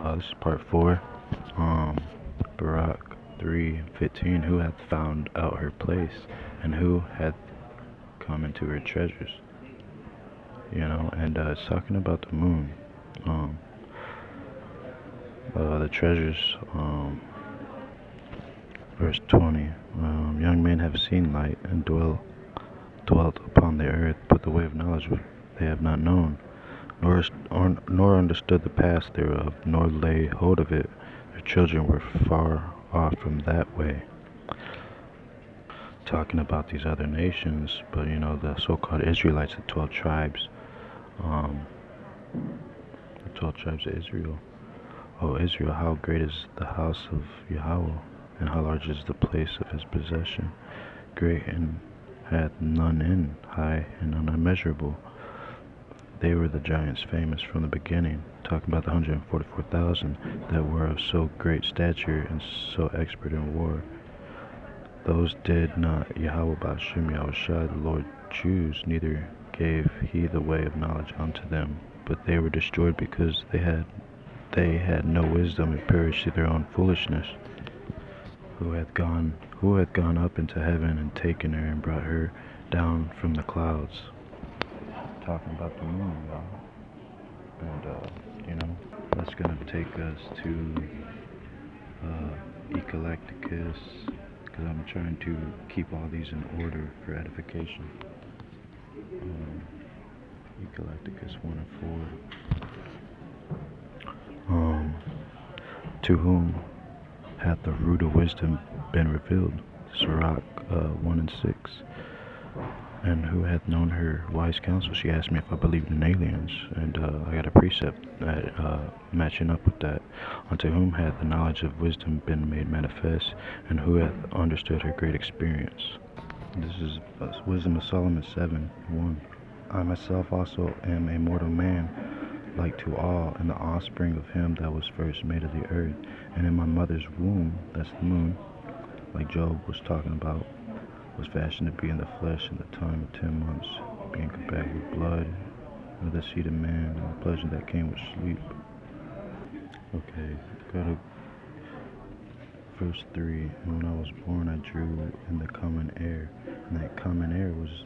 This is part 4. Um, Barak 3:15. Who hath found out her place, and who hath come into her treasures? And it's talking about the moon. Um, the treasures. Verse 20. Young men have seen light and dwelt upon the earth, but the way of knowledge they have not known, nor understood the path thereof, nor lay hold of it. Their children were far off from that way. Talking about these other nations, but the so-called Israelites, the 12 tribes, um, the 12 tribes of Israel. O Israel, how great is the house of Yahweh, and how large is the place of his possession. Great and hath none end, high and unmeasurable. They were the giants famous from the beginning, talking about the 144,000 that were of so great stature and so expert in war. Those did not Yahweh Ba'ashem Yahushua the Lord choose, neither gave he the way of knowledge unto them, but they were destroyed because they had no wisdom and perished through their own foolishness. Who hath gone up into heaven and taken her and brought her down from the clouds? Talking about the moon, y'all. And that's gonna take us to Eclecticus, because I'm trying to keep all these in order for edification. Eclecticus 1 and 4. To whom hath the root of wisdom been revealed? Sirach 1 and 6. And who hath known her wise counsel? She asked me if I believed in aliens, and I got a precept that matching up with that. Unto whom hath the knowledge of wisdom been made manifest, and who hath understood her great experience? This is Wisdom of Solomon 7:1. I myself also am a mortal man, like to all, and the offspring of him that was first made of the earth, and in my mother's womb, that's the moon, like Job was talking about, was fashioned to be in the flesh in the time of 10 months, being compact with blood, with the seed of man, and the pleasure that came with sleep. Okay, go to verse 3. And when I was born, I drew in the common air, and that common air was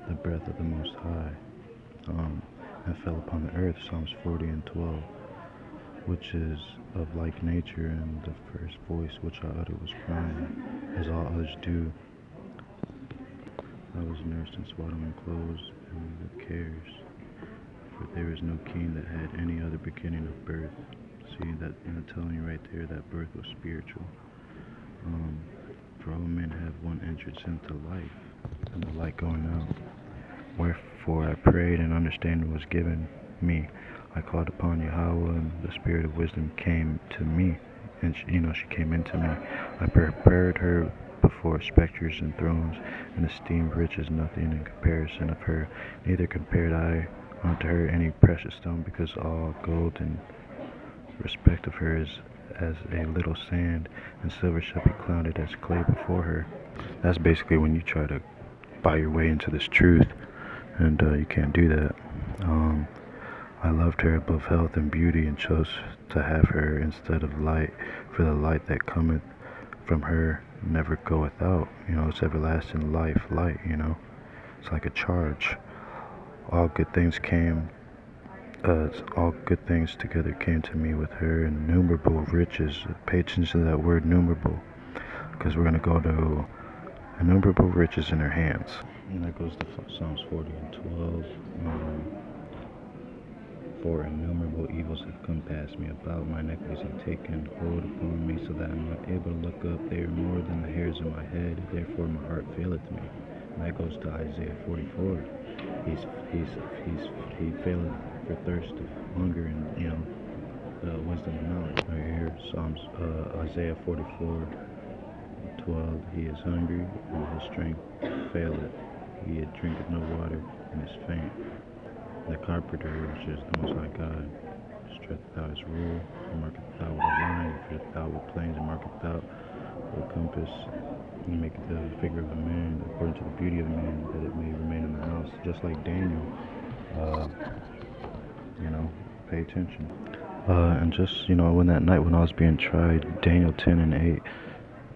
the breath of the Most High, and fell upon the earth, Psalms 40 and 12, which is of like nature, and the first voice which I uttered was crying, as all others do. I was nursed in swaddling clothes and with cares, for there is no king that had any other beginning of birth. See, that telling you right there that birth was spiritual. For all men have one entrance into life, and the light going out. Wherefore I prayed, and understanding was given me. I called upon Yahweh, and the spirit of wisdom came to me, and she came into me. I prepared her before spectres and thrones, and esteemed riches nothing in comparison of her. Neither compared I unto her any precious stone, because all gold in respect of her is as a little sand, and silver shall be clouded as clay before her. That's basically when you try to buy your way into this truth, and you can't do that. I loved her above health and beauty, and chose to have her instead of light, for the light that cometh from her never goeth out. It's everlasting light. It's like a charge. All good things together came to me with her, innumerable riches. Pay attention to that word, innumerable, because we're going to go to innumerable riches in her hands. And that goes to Psalms 40 and 12. For innumerable evils have come past me about, my iniquities have taken hold upon me, so that I am not able to look up. They are more than the hairs of my head, therefore my heart faileth me. And that goes to Isaiah 44. He faileth for thirst of hunger and the wisdom and knowledge. Right here, Isaiah 44:12. He is hungry, and his strength faileth. He drinketh no water, and is faint. The carpenter, which is the Most High God, stretcheth out his rule, and marketh out with a line, fitteth out with planes, and marketh out with a compass, and maketh the figure of a man according to the beauty of a man, that it may remain in the house. Just like Daniel, pay attention. And just, when that night when I was being tried, Daniel 10 and 8,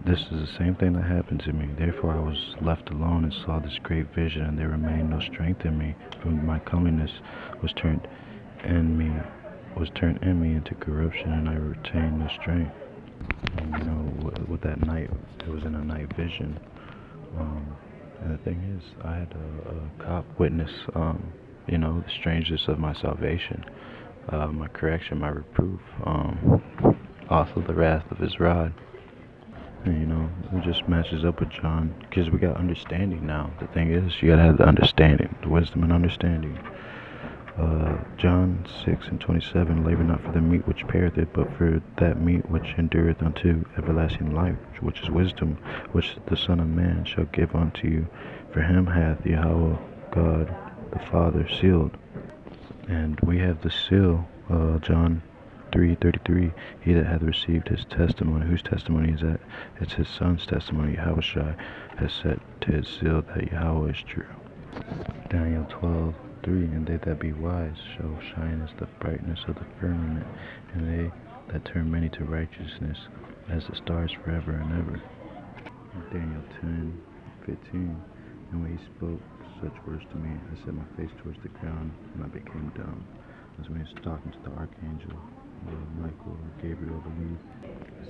this is the same thing that happened to me. Therefore I was left alone and saw this great vision, and there remained no strength in me. For my comeliness was turned in me, into corruption, and I retained no strength. And with that night, it was in a night vision. And the thing is, I had a cop witness, the strangeness of my salvation, my correction, my reproof, also the wrath of his rod. And, it just matches up with John, because we got understanding now. The thing is, you gotta have the understanding, the wisdom and understanding. John 6 and 27, labor not for the meat which perisheth, but for that meat which endureth unto everlasting life, which is wisdom, which the Son of Man shall give unto you. For him hath Yahweh God the Father sealed. And we have the seal, John 3:33. He that hath received his testimony, whose testimony is that? It's his Son's testimony. Yahushua has set to his seal that Yahweh is true. Daniel 12:3. And they that be wise shall shine as the brightness of the firmament, and they that turn many to righteousness as the stars forever and ever. Daniel 10:15. And when he spoke such words to me, I set my face towards the ground, and I became dumb. That's when he's talking to the archangel, Michael or Gabriel, I believe.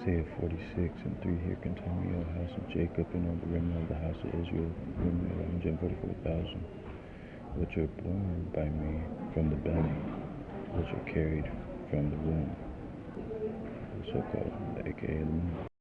Isaiah 46:3. Here contend me, O house of Jacob, and all the remnant of the house of Israel, whom 144,000, which are born by me from the belly, which are carried from the womb, so-called, aka the moon.